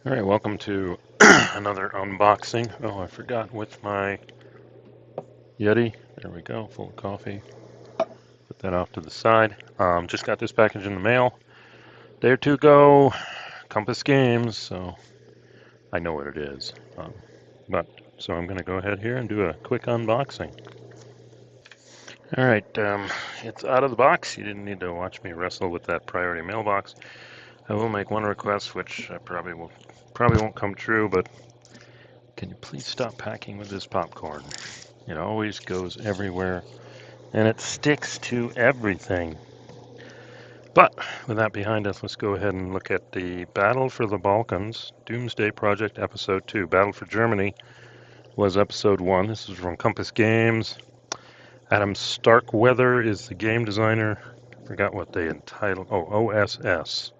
All right, welcome to another unboxing. Oh, I forgot with my Yeti. There we go, full of coffee. Put that off to the side. Just got this package in the mail. Day or two ago, Compass Games, so I know what it is. But so I'm going to go ahead here and do a quick unboxing. All right, it's out of the box. You didn't need to watch me wrestle with that priority mailbox. I will make one request, which I probably won't come true, but can you please stop packing with this popcorn? It always goes everywhere, and it sticks to everything. But with that behind us, let's go ahead and look at the Battle for the Balkans, Doomsday Project Episode 2. Battle for Germany was Episode 1. This is from Compass Games. Adam Starkweather is the game designer. I forgot what they entitled. Oh, OSS.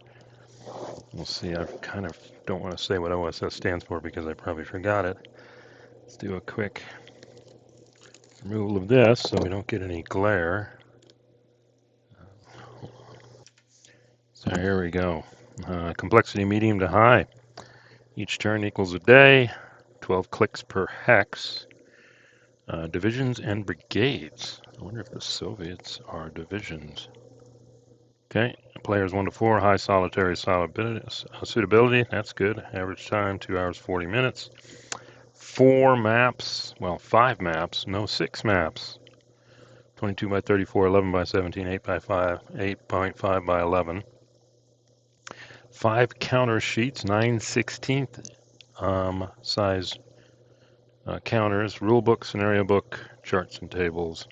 We'll see. I kind of don't want to say what OSS stands for because I probably forgot it. Let's do a quick removal of this so we don't get any glare. So here we go. Complexity medium to high. Each turn equals a day. 12 clicks per hex. Divisions and brigades. I wonder if the Soviets are divisions. Okay, players 1 to 4, high solitary suitability. That's good. Average time 2 hours 40 minutes. 4 maps. Well, 5 maps. No, 6 maps. 22 by 34, 11 by 17, 8 by 5, 8.5 by 11. 5 counter sheets, 9/16 size counters, rule book, scenario book, charts and tables,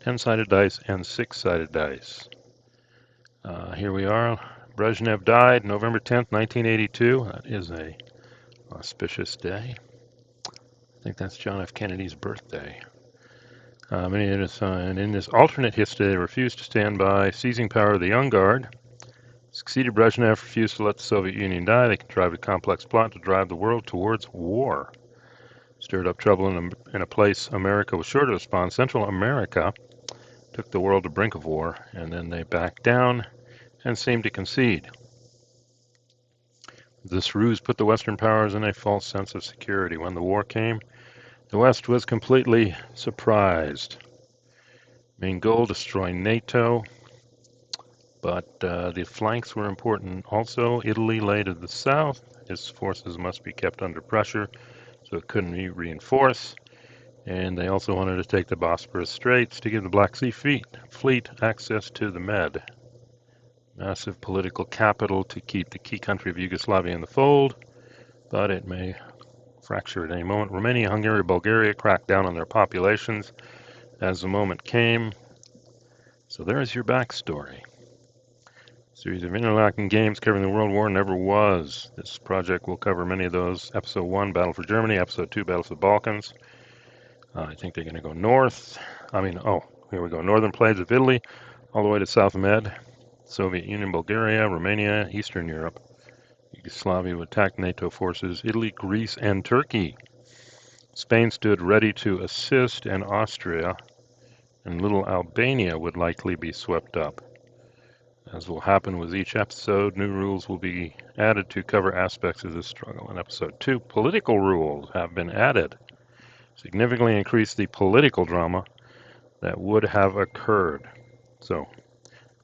10-sided dice and 6-sided dice. Here we are. Brezhnev died November 10th, 1982. That is a auspicious day. I think that's John F. Kennedy's birthday. And in this alternate history, they refused to stand by seizing power of the Young Guard. Succeeded Brezhnev refused to let the Soviet Union die. They contrived a complex plot to drive the world towards war. Stirred up trouble in a place America was sure to respond. Central America took the world to the brink of war, and then they backed down and seemed to concede. This ruse put the Western powers in a false sense of security. When the war came, the West was completely surprised. Main goal, destroy NATO, but the flanks were important. Also, Italy lay to the south. Its forces must be kept under pressure so it couldn't be reinforced. And they also wanted to take the Bosporus Straits to give the Black Sea fleet access to the Med. Massive political capital to keep the key country of Yugoslavia in the fold, but it may fracture at any moment. Romania, Hungary, Bulgaria cracked down on their populations as the moment came. So there's your backstory. Series of interlocking games covering the World War never was. This project will cover many of those. Episode 1, Battle for Germany. Episode 2, Battle for the Balkans. I think they're going to go north. Here we go. Northern plains of Italy, all the way to South Med. Soviet Union, Bulgaria, Romania, Eastern Europe. Yugoslavia would attack NATO forces. Italy, Greece, and Turkey. Spain stood ready to assist, and Austria and little Albania would likely be swept up. As will happen with each episode, new rules will be added to cover aspects of this struggle. In episode 2, political rules have been added. Significantly increase the political drama that would have occurred. So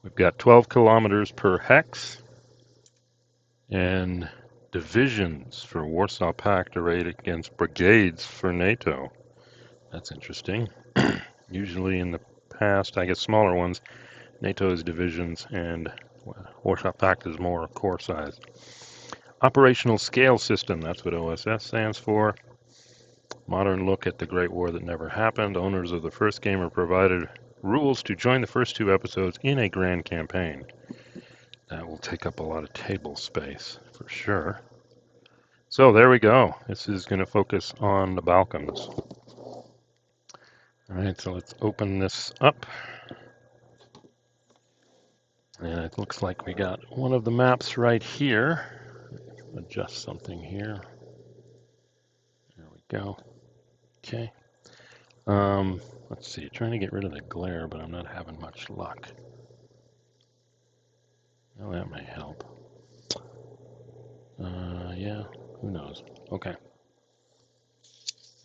we've got 12 kilometers per hex and divisions for Warsaw Pact arrayed against brigades for NATO. That's interesting. Usually in the past, I guess smaller ones, NATO's divisions and Warsaw Pact is more core size. Operational Scale System, that's what OSS stands for. Modern look at the Great War that never happened. Owners of the first game are provided rules to join the first 2 episodes in a grand campaign. That will take up a lot of table space for sure. So there we go. This is going to focus on the Balkans. All right, so let's open this up. And it looks like we got one of the maps right here. Adjust something here. There we go. Okay. Let's see. Trying to get rid of the glare, but I'm not having much luck. Well, that may help. Yeah. Who knows? Okay.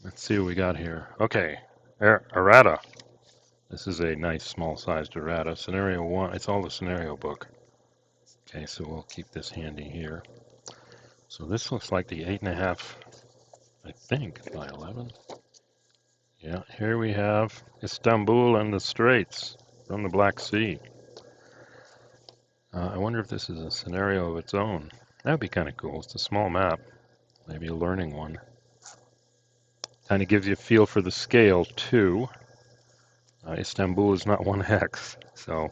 Let's see what we got here. Okay. Errata. This is a nice small-sized errata. Scenario 1. It's all the scenario book. Okay, so we'll keep this handy here. So this looks like the 8.5, I think, by 11. Yeah, here we have Istanbul and the Straits from the Black Sea. I wonder if this is a scenario of its own. That would be kind of cool. It's a small map, maybe a learning one. Kind of gives you a feel for the scale, too. Istanbul is not 1 hex, so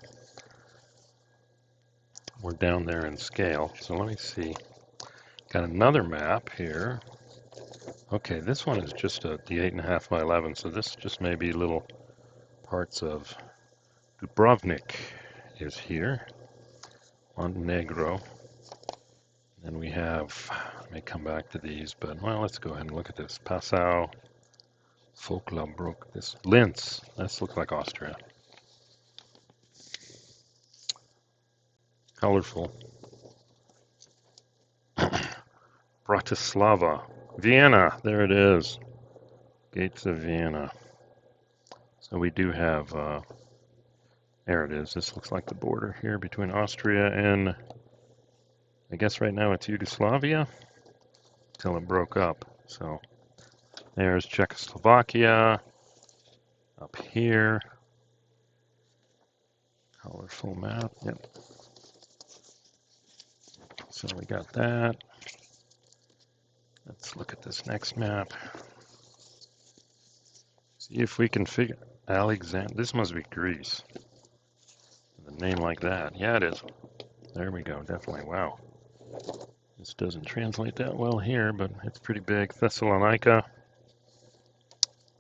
we're down there in scale. So let me see. Got another map here. Okay, this one is just the 8.5 by 11, so this just may be little parts of Dubrovnik is here. Montenegro. Then we have, I may come back to these, but well, let's go ahead and look at this. Passau, Vogtlabruck, this Linz. This looks like Austria. Colorful. Bratislava, Vienna. There it is. Gates of Vienna. So we do have. There it is. This looks like the border here between Austria and, I guess right now it's Yugoslavia, till it broke up. So there's Czechoslovakia up here. Colorful map. Yep. So we got that. Let's look at this next map. See if we can figure Alexander. This must be Greece. A name like that. Yeah, it is. There we go. Definitely. Wow. This doesn't translate that well here, but it's pretty big. Thessalonica.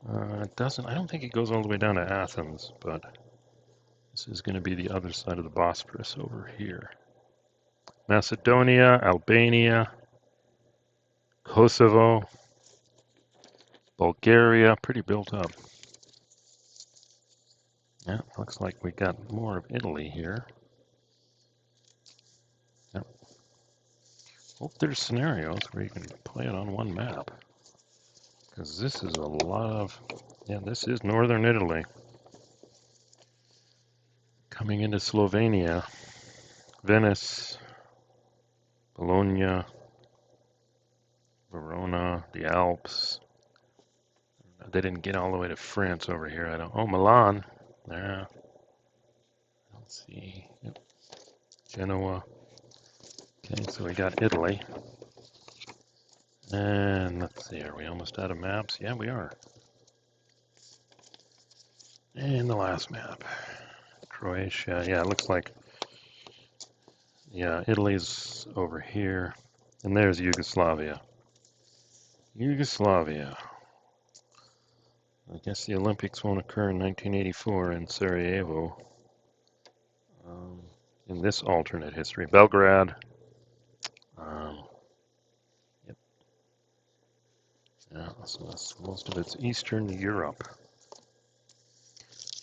It doesn't. I don't think it goes all the way down to Athens, but this is going to be the other side of the Bosporus over here. Macedonia, Albania, Kosovo, Bulgaria. Pretty built up. Yeah, looks like we got more of Italy here. Yep. Hope there's scenarios where you can play it on one map. Because this is a lot of, yeah, this is northern Italy. Coming into Slovenia, Venice, Bologna, Verona, the Alps. They didn't get all the way to France over here. I don't. Oh, Milan. There. Let's see. Yep. Genoa. Okay, so we got Italy. And let's see. Are we almost out of maps? Yeah, we are. And the last map. Croatia. Yeah, it looks like. Yeah, Italy's over here. And there's Yugoslavia. Yugoslavia. I guess the Olympics won't occur in 1984 in Sarajevo. In this alternate history, Belgrade. Yep. Yeah, so that's most of it's Eastern Europe.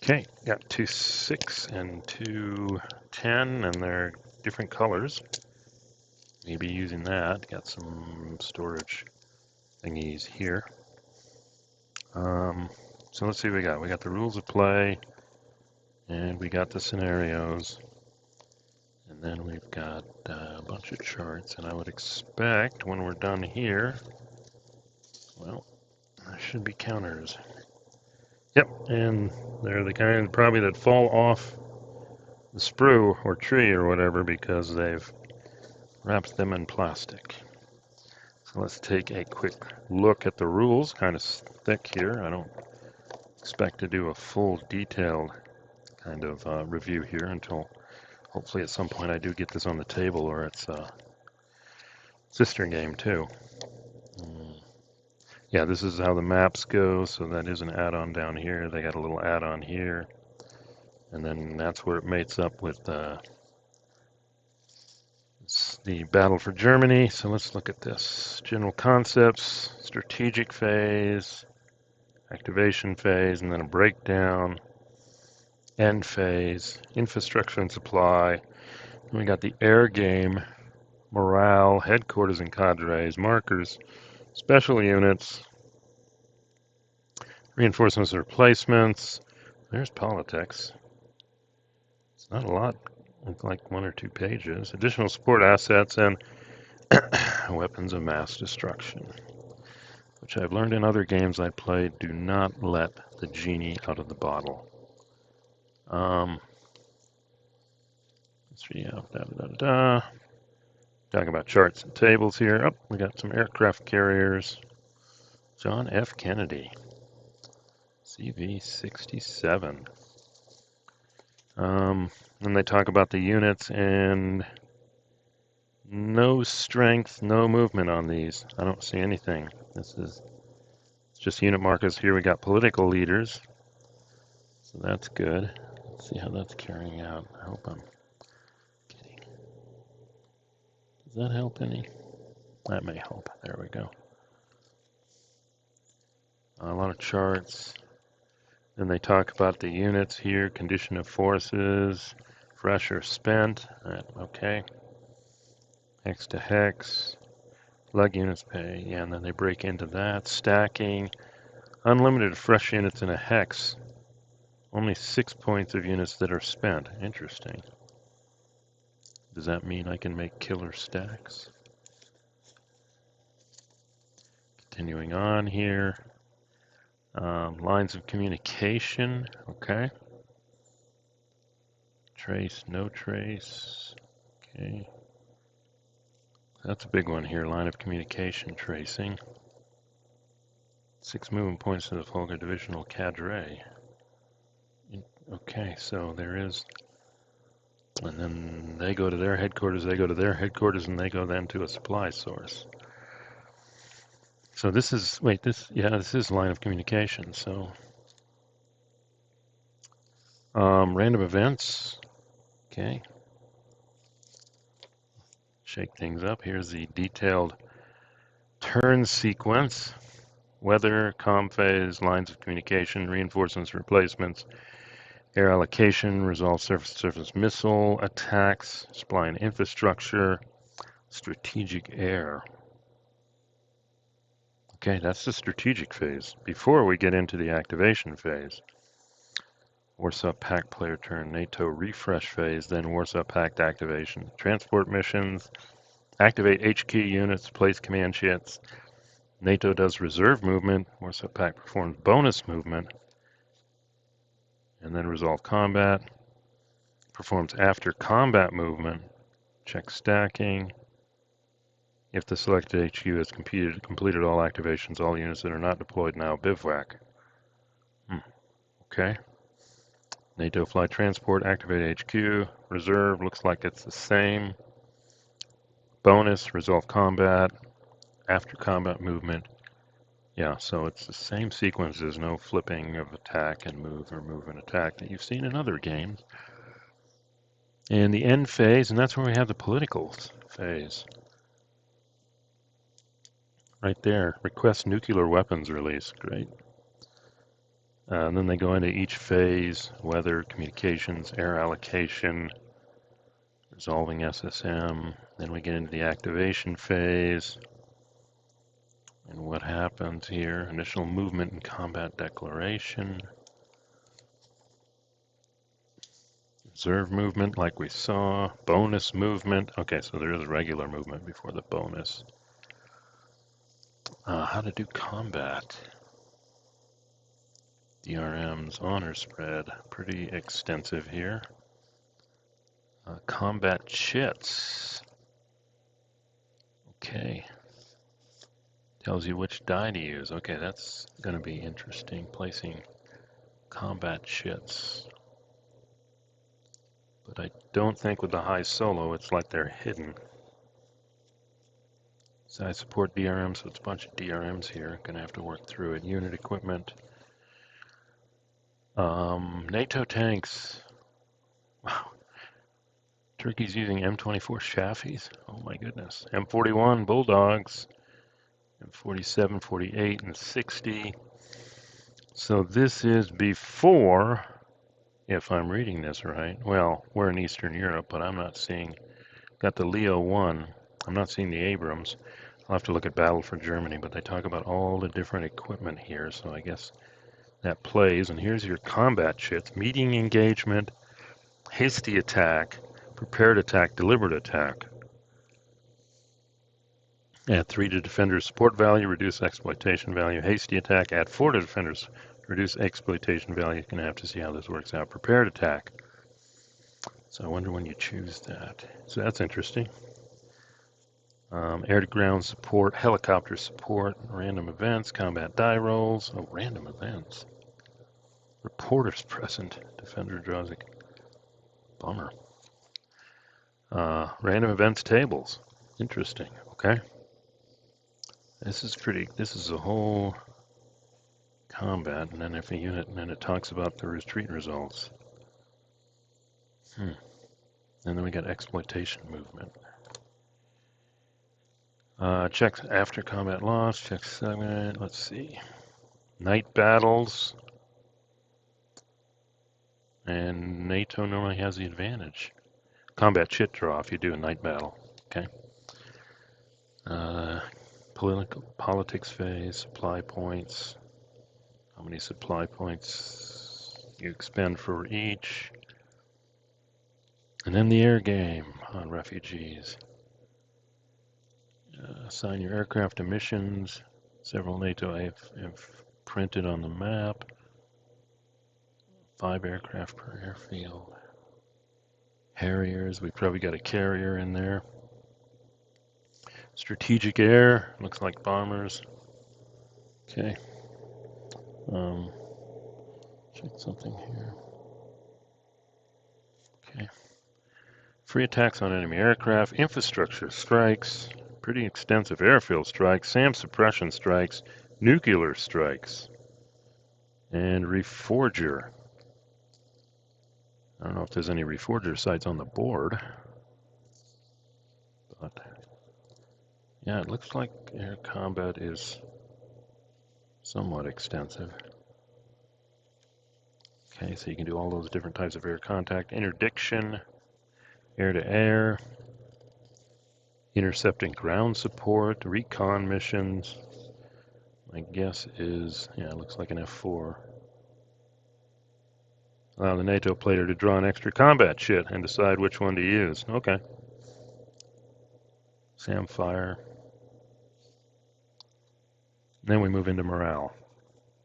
Okay, got 2.6 and 2.10, and they're different colors. Maybe using that. Got some storage thingies here. So let's see what we got. We got the rules of play, and we got the scenarios, and then we've got a bunch of charts, and I would expect when we're done here, well, there should be counters. Yep, and they're the kind probably that fall off the sprue or tree or whatever because they've wrapped them in plastic. So let's take a quick look at the rules. Kind of thick here. I don't expect to do a full detailed kind of review here until hopefully at some point I do get this on the table or it's a sister game too. Yeah, this is how the maps go. So that is an add-on down here. They got a little add-on here. And then that's where it mates up with the battle for Germany. So let's look at this. General concepts, strategic phase, activation phase, and then a breakdown, end phase, infrastructure and supply. And we got the air game, morale, headquarters and cadres, markers, special units, reinforcements and replacements. There's politics. It's not a lot, like 1 or 2 pages. Additional support assets and weapons of mass destruction, which I've learned in other games I played, do not let the genie out of the bottle. Let's see, Talking about charts and tables here. Oh, we got some aircraft carriers. John F. Kennedy, CV-67. Then they talk about the units and no strength, no movement on these. I don't see anything. This is just unit markers. Here we got political leaders. So that's good. Let's see how that's carrying out. I hope I'm kidding. Does that help any? That may help. There we go. A lot of charts. Then they talk about the units here, condition of forces, fresh or spent. Okay. Hex to hex. Lug units pay. Yeah, and then they break into that. Stacking. Unlimited fresh units in a hex. Only 6 points of units that are spent. Interesting. Does that mean I can make killer stacks? Continuing on here. Lines of communication. Okay. Trace, no trace. Okay. That's a big one here. Line of communication tracing. 6 movement points to the Volga Divisional Cadre. Okay, so there is. And then they go to their headquarters, they go to their headquarters, and they go then to a supply source. So this is, this is line of communication. So random events. Okay. Shake things up. Here's the detailed turn sequence. Weather, comm phase, lines of communication, reinforcements, replacements, air allocation, resolve surface-to-surface missile attacks, supplying infrastructure, strategic air. Okay, that's the strategic phase. Before we get into the activation phase, Warsaw Pact player turn, NATO refresh phase, then Warsaw Pact activation. Transport missions, activate HQ units, place command ships. NATO does reserve movement. Warsaw Pact performs bonus movement. And then resolve combat. Performs after combat movement. Check stacking. If the selected HQ has completed all activations, all units that are not deployed now bivouac. Okay. NATO fly transport, activate HQ. Reserve, looks like it's the same. Bonus, resolve combat. After combat movement. Yeah, so it's the same sequence. There's no flipping of attack and move or move and attack that you've seen in other games. And the end phase, and that's where we have the political phase. Right there, request nuclear weapons release. Great. And then they go into each phase, weather, communications, air allocation, resolving SSM. Then we get into the activation phase. And what happens here? Initial movement and combat declaration. Reserve movement like we saw. Bonus movement. Okay, so there is regular movement before the bonus. How to do combat. DRM's honor spread. Pretty extensive here. Combat chits. Okay. Tells you which die to use. Okay, that's going to be interesting. Placing combat chits. But I don't think with the high solo, it's like they're hidden. So I support DRM, so it's a bunch of DRMs here. Going to have to work through it. Unit equipment. NATO tanks. Wow. Turkey's using M24 Shaffies. Oh my goodness. M41 Bulldogs. M47, 48, and 60. So this is before, if I'm reading this right, well, we're in Eastern Europe, but I'm not seeing, got the Leo 1. I'm not seeing the Abrams. I'll have to look at Battle for Germany, but they talk about all the different equipment here, so I guess that plays. And here's your combat chits: meeting engagement, hasty attack, prepared attack, deliberate attack. Add 3 to defender's support value, reduce exploitation value. Hasty attack, add 4 to defender's, reduce exploitation value. You're going to have to see how this works out. Prepared attack. So I wonder when you choose that. So that's interesting. Air-to-ground support, helicopter support, random events, combat die rolls. Oh, random events. Reporters present. Defender draws a bummer. Random events tables. Interesting. Okay. This is a whole combat, and then if a unit, and then it talks about the retreat results. And then we got exploitation movement. Checks after combat loss, check segment, let's see. Night battles. And NATO normally has the advantage. Combat chit draw if you do a night battle. Okay. Politics phase, supply points. How many supply points you expend for each. And then the air game on refugees. Assign your aircraft to missions. Several NATO have printed on the map. 5 aircraft per airfield. Harriers, we probably got a carrier in there. Strategic air, looks like bombers. Okay. Check something here. Okay. Free attacks on enemy aircraft, infrastructure strikes, pretty extensive airfield strikes, SAM suppression strikes, nuclear strikes, and reforger. I don't know if there's any reforger sites on the board, but yeah, it looks like air combat is somewhat extensive. Okay, so you can do all those different types of air contact. Interdiction, air-to-air, intercepting ground support, recon missions. My guess is, yeah, it looks like an F4. Allow the NATO player to draw an extra combat chit and decide which one to use. Okay. SAM fire. Then we move into morale.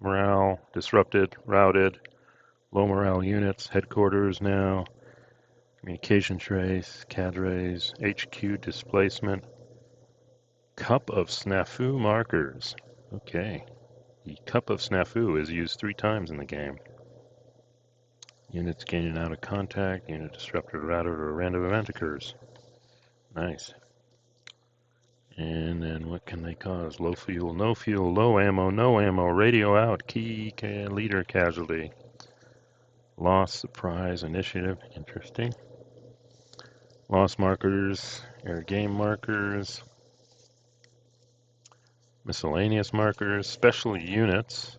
Morale, disrupted, routed, low morale units, headquarters now, communication trace, cadres, HQ displacement, cup of snafu markers. Okay. The cup of snafu is used 3 times in the game. Units gaining out of contact, unit disrupted, routed, or a random event occurs. Nice. And then what can they cause? Low fuel, low ammo, no ammo, radio out, key leader casualty. Loss, surprise, initiative, interesting. Loss markers, air game markers, miscellaneous markers, special units.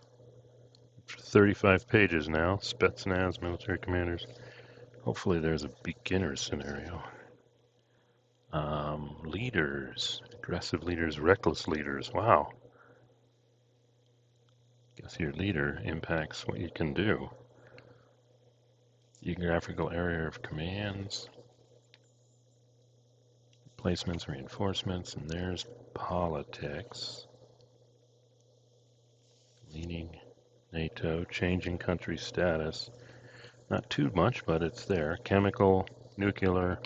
35 pages now, Spetsnaz, military commanders. Hopefully there's a beginner scenario. Leaders, aggressive leaders, reckless leaders. Wow. Guess your leader impacts what you can do. Geographical area of commands. Placements, reinforcements, and there's politics. Leading NATO, changing country status. Not too much, but it's there. Chemical, nuclear,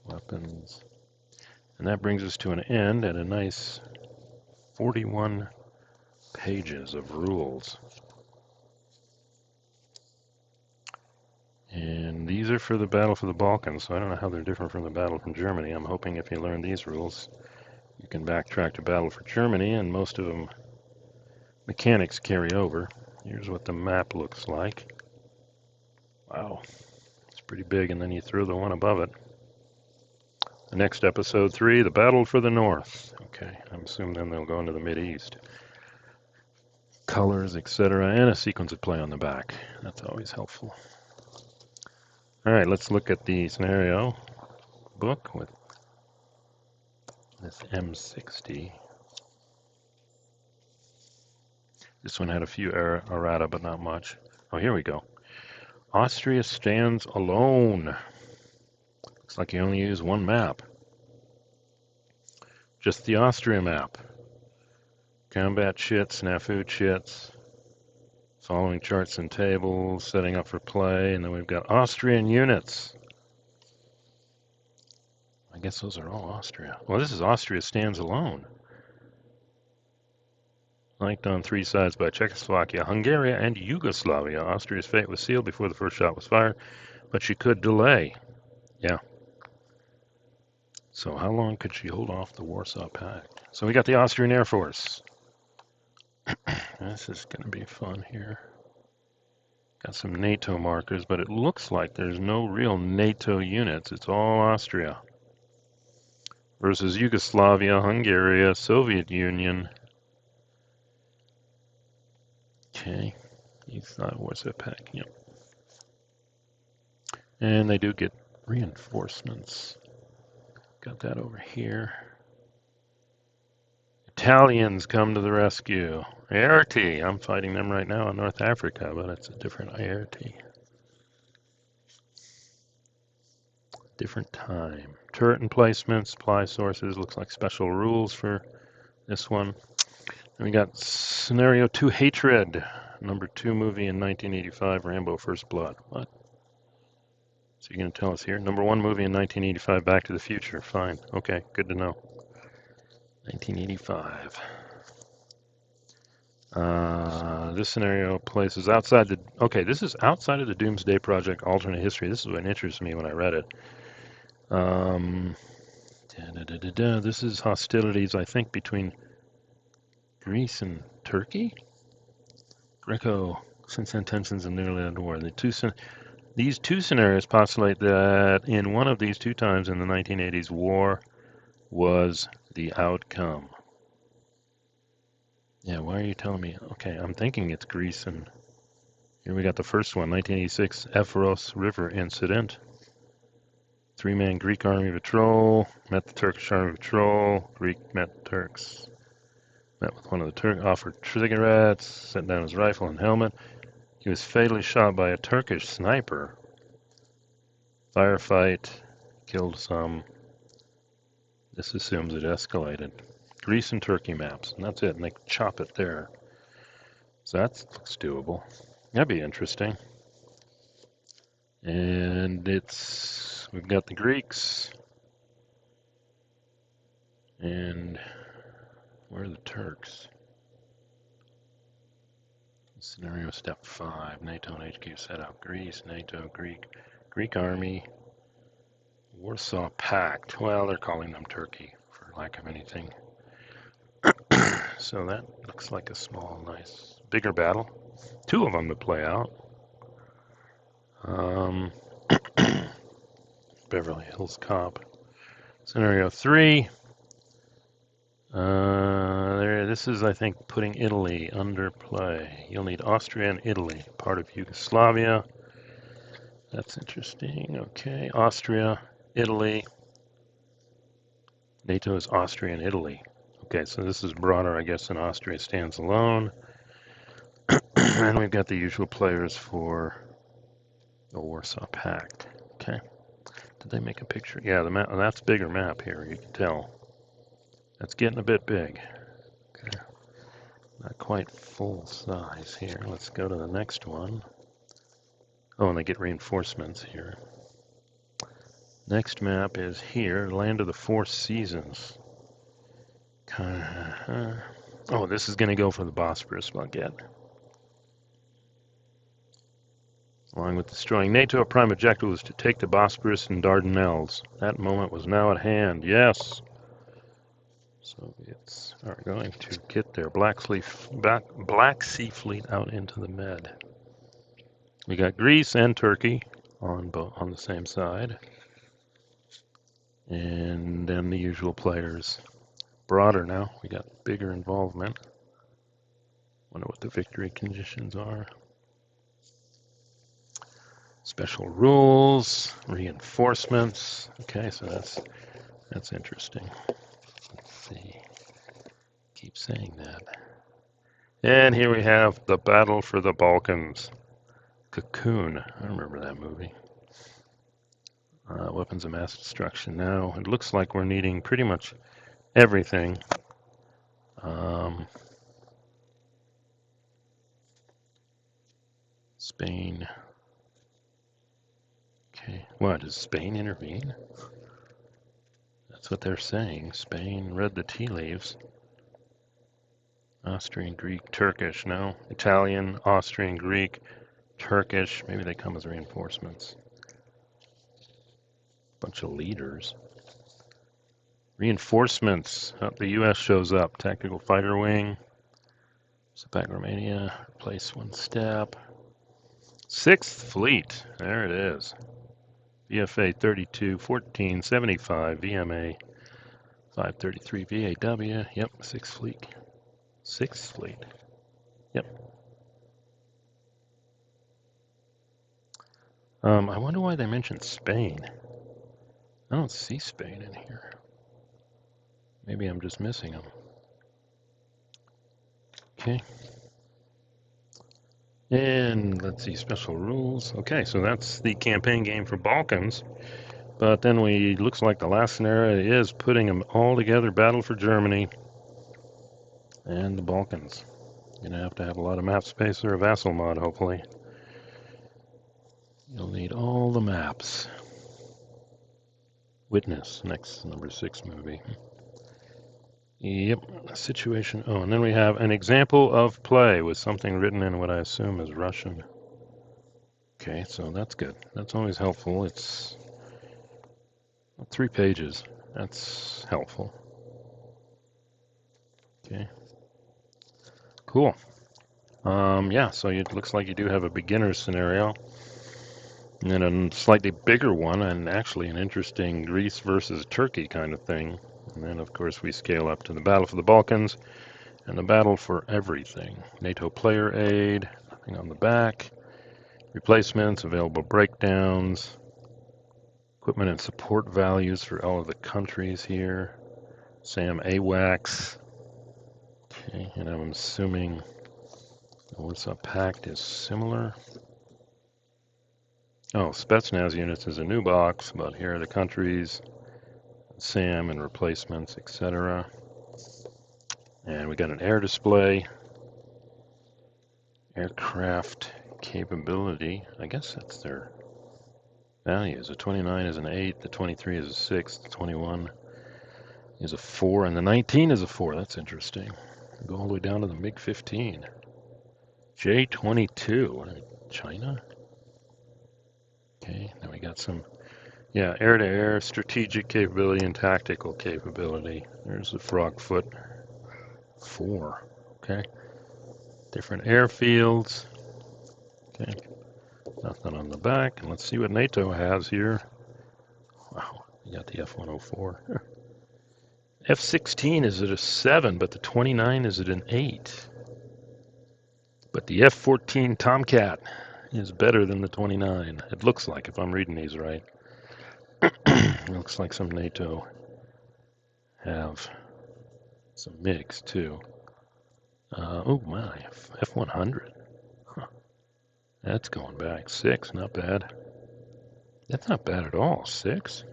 weapons. And that brings us to an end at a nice 41 pages of rules. And these are for the Battle for the Balkans, so I don't know how they're different from the Battle from Germany. I'm hoping if you learn these rules, you can backtrack to Battle for Germany, and most of them mechanics carry over. Here's what the map looks like. Wow, it's pretty big, and then you throw the one above it. The next episode 3, the Battle for the North. Okay, I'm assuming then they'll go into the Mideast. Colors, etc., and a sequence of play on the back. That's always helpful. All right, let's look at the scenario. book with this M60. This one had a few errata, but not much. Oh, here we go. Austria stands alone. Looks like you only use one map. Just the Austria map. Combat chits, snafu chits, following charts and tables, setting up for play, and then we've got Austrian units. I guess those are all Austria. Well, this is Austria stands alone. Flanked on three sides by Czechoslovakia, Hungary, and Yugoslavia. Austria's fate was sealed before the first shot was fired, but she could delay. Yeah. So how long could she hold off the Warsaw Pact? So we got the Austrian Air Force. This is going to be fun here. Got some NATO markers, but it looks like there's no real NATO units. It's all Austria. Versus Yugoslavia, Hungary, Soviet Union. Okay. He's not Warsaw Pact. Yep. And they do get reinforcements. Got that over here. Italians come to the rescue. ART. I'm fighting them right now in North Africa, but it's a different ART. Different time. Turret emplacement, supply sources. Looks like special rules for this one. And we got Scenario 2 Hatred. Number 2 movie in 1985, Rambo First Blood. What? So you're going to tell us here? Number 1 movie in 1985, Back to the Future. Fine. Okay, good to know. 1985. This scenario places outside the... Okay, this is outside of the Doomsday Project alternate history. This is what interested me when I read it. This is hostilities, I think, between Greece and Turkey? Greco, since tensions in nearly end war. These two scenarios postulate that in one of these two times in the 1980s, war was the outcome. Yeah, why are you telling me? Okay, I'm thinking it's Greece, and here we got the first one, 1986 Evros River incident. 3-man Greek army patrol, met the Turkish army patrol, Greek met Turks. Met with one of the Turks, offered cigarettes, set down his rifle and helmet. He was fatally shot by a Turkish sniper. Firefight, killed some. This assumes it escalated. Greece and Turkey maps, and that's it, and they chop it there. So that looks doable. That'd be interesting. And we've got the Greeks. And where are the Turks? Scenario step 5, NATO and HQ set up. Greece, NATO, Greek army, Warsaw Pact. Well, they're calling them Turkey for lack of anything. So that looks like a small, nice, bigger battle. 2 of them to play out. Beverly Hills Cop. Scenario 3. This is, I think, putting Italy under play. You'll need Austria and Italy, part of Yugoslavia. That's interesting. Okay, Austria, Italy. NATO is Austria and Italy. Okay, so this is broader, I guess, than Austria stands alone. And we've got the usual players for the Warsaw Pact. Okay. Did they make a picture? Yeah, the map. That's a bigger map here, you can tell. That's getting a bit big. Okay. Not quite full size here. Let's go to the next one. Oh, and they get reinforcements here. Next map is here, Land of the Four Seasons. Oh, this is going to go for the Bosporus bucket. Along with destroying NATO, a prime objective was to take the Bosporus and Dardanelles. That moment was now at hand. Yes. Soviets are going to get their Black Sea Fleet out into the Med. We got Greece and Turkey on the same side. And then the usual players. Broader now. We got bigger involvement. Wonder what the victory conditions are. Special rules, reinforcements. Okay, so that's interesting. Let's see. Keep saying that. And here we have the battle for the Balkans. Cocoon. I remember that movie. Weapons of mass destruction. Now, it looks like we're needing pretty much everything. Spain. Okay. What, does Spain intervene? That's what they're saying. Spain read the tea leaves. Austrian, Greek, Turkish. No. Italian, Austrian, Greek, Turkish. Maybe they come as reinforcements. Bunch of leaders. Reinforcements. The U.S. shows up. Tactical fighter wing. Back Romania. Replace one step. 6th Fleet. There it is. VFA 32, 1475, VMA 533, VAW. Yep, 6th Fleet. 6th Fleet. Yep. I wonder why they mentioned Spain. I don't see Spain in here. Maybe I'm just missing them. Okay. And let's see, special rules. Okay, so that's the campaign game for Balkans. But then looks like the last scenario is putting them all together, battle for Germany and the Balkans. You're going to have a lot of map space or a vassal mod, hopefully. You'll need all the maps. Witness, next number 6 movie. Yep, situation. Oh, and then we have an example of play with something written in what I assume is Russian. Okay, so that's good. That's always helpful. It's 3 pages. That's helpful. Okay. Cool. Yeah, so it looks like you do have a beginner scenario. And then a slightly bigger one, and actually an interesting Greece versus Turkey kind of thing. And then, of course, we scale up to the Battle for the Balkans and the Battle for Everything. NATO player aid, nothing on the back. Replacements, available breakdowns, equipment and support values for all of the countries here. SAM AWACS. Okay, and I'm assuming the Warsaw Pact is similar. Oh, Spetsnaz units is a new box, but here are the countries, SAM and replacements, etc. And we got an air display, aircraft capability. I guess that's their values. The 29 is an 8, the 23 is a 6, the 21 is a 4, and the 19 is a 4. That's interesting. Go all the way down to the MiG-15. J-22, China? Okay, now we got some, yeah, air-to-air, strategic capability, and tactical capability. There's the Frogfoot 4, okay. Different airfields, okay. Nothing on the back, and let's see what NATO has here. Wow, you got the F-104. F-16 is at a 7, but the 29 is at an 8. But the F-14 Tomcat is better than the 29. It looks like, if I'm reading these right. It looks like some NATO have some MiGs too. Oh my, F-100. Huh. That's going back. 6, not bad. That's not bad at all. 6.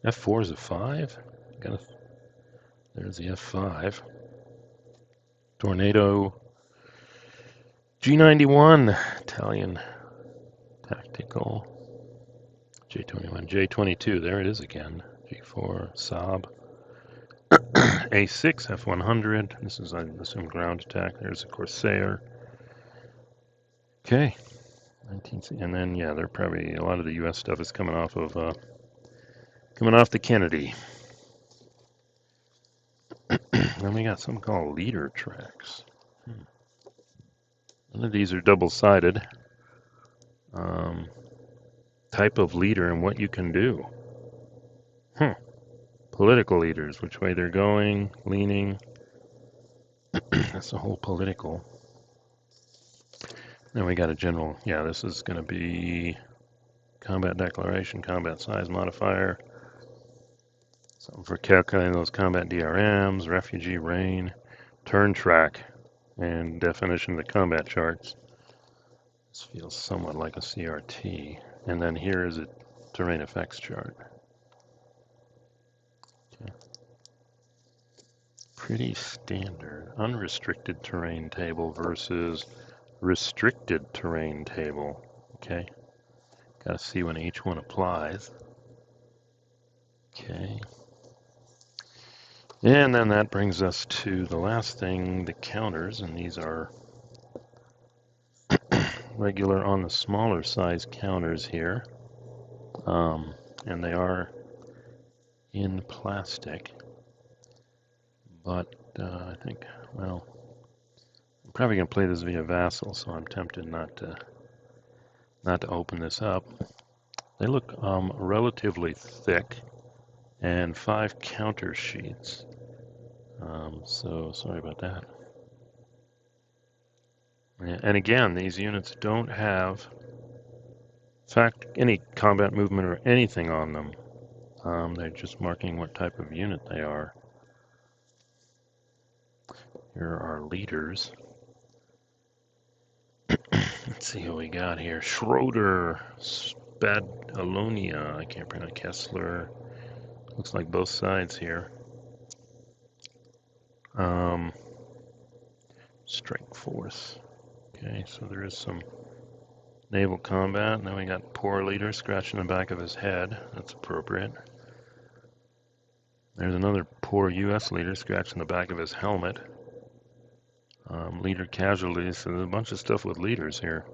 F4 is a 5. There's the F5. Tornado G91, Italian tactical. J21, J22, there it is again. G4, Saab. A6, F100. This is, I assume, ground attack. There's a Corsair. Okay. 19, and then, yeah, they're probably, a lot of the U.S. stuff is coming off the Kennedy. Then we got something called leader tracks. None of these are double-sided. Type of leader and what you can do. Political leaders, which way they're going, leaning. That's the whole political. Then we got a general, yeah, this is going to be combat declaration, combat size modifier, something for calculating those combat DRMs, refugee reign, turn track, and definition of the combat charts. This feels somewhat like a CRT. And then here is a terrain effects chart. Okay. Pretty standard. Unrestricted terrain table versus restricted terrain table. Okay. Got to see when each one applies. Okay. And then that brings us to the last thing, the counters, and these are regular on the smaller size counters here. And they are in plastic, but I think, well, I'm probably going to play this via Vassal, so I'm tempted not to open this up. They look relatively thick, and 5 counter sheets. So sorry about that. And again, these units don't have, in fact, any combat movement or anything on them. They're just marking what type of unit they are. Here are our leaders. Let's see who we got here. Schroeder, Spadalonia, I can't pronounce, Kessler. Looks like both sides here. Strike force. Okay, so there is some naval combat, and then we got poor leader scratching the back of his head. That's appropriate. There's another poor U.S. leader scratching the back of his helmet. Leader casualties, so there's a bunch of stuff with leaders here.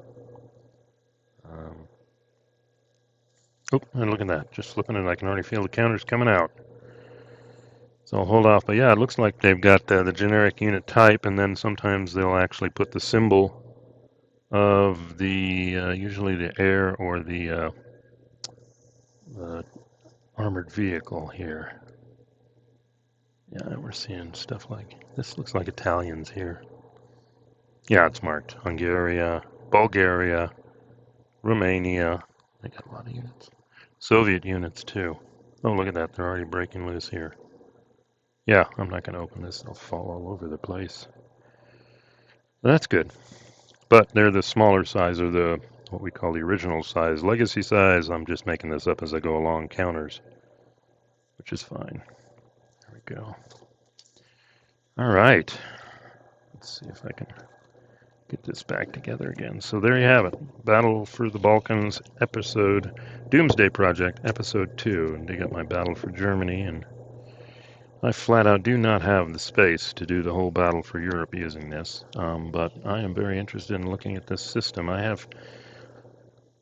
Oh, and look at that. Just flipping it, I can already feel the counters coming out. So I'll hold off. But yeah, it looks like they've got the generic unit type, and then sometimes they'll actually put the symbol of the, usually the air or the armored vehicle here. Yeah, we're seeing stuff like, this looks like Italians here. Yeah, it's marked. Hungary, Bulgaria, Romania. They got a lot of units. Soviet units too. Oh, look at that. They're already breaking loose here. Yeah, I'm not going to open this. They'll fall all over the place. That's good. But they're the smaller size, or the what we call the original size. Legacy size, I'm just making this up as I go along, counters, which is fine. There we go. All right. Let's see if I can get this back together again. So there you have it. Battle for the Balkans episode, Doomsday Project, episode 2. And dig up my Battle for Germany, and I flat out do not have the space to do the whole Battle for Europe using this. But I am very interested in looking at this system. I have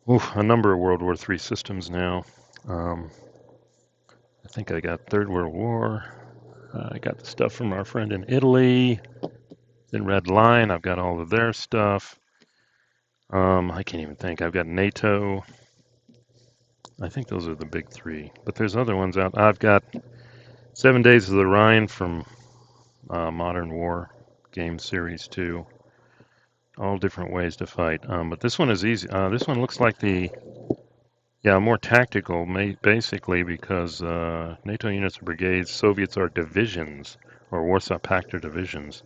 a number of World War III systems now. I think I got Third World War. I got the stuff from our friend in Italy. Then Red Line, I've got all of their stuff. I can't even think. I've got NATO. I think those are the big 3. But there's other ones out. I've got 7 Days of the Rhine from Modern War Game Series 2. All different ways to fight. But this one is easy. This one looks like more tactical, basically, because NATO units are brigades, Soviets are divisions, or Warsaw Pact are divisions.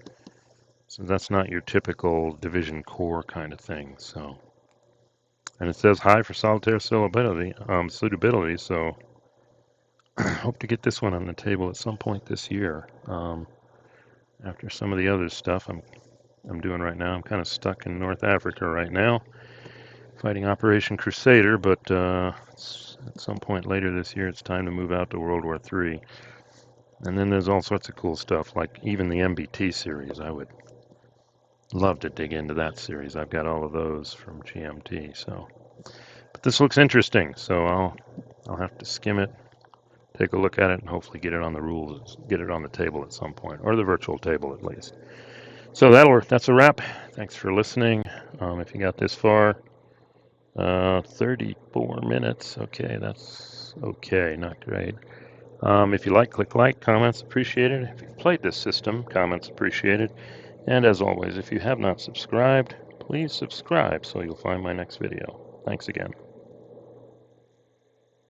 So that's not your typical division corps kind of thing. So, and it says high for solitaire suitability. So, hope to get this one on the table at some point this year. After some of the other stuff I'm doing right now, I'm kind of stuck in North Africa right now, fighting Operation Crusader. But at some point later this year, it's time to move out to World War III. And then there's all sorts of cool stuff, like even the MBT series. I would love to dig into that series. I've got all of those from GMT. So, but this looks interesting. So I'll have to skim it, take a look at it, and hopefully get it on the rules, get it on the table at some point, or the virtual table at least. So that's a wrap. Thanks for listening. If you got this far, 34 minutes. Okay, that's okay, not great. If you click like, comments appreciated. If you've played this system, comments appreciated. And as always, if you have not subscribed, please subscribe so you'll find my next video. Thanks again.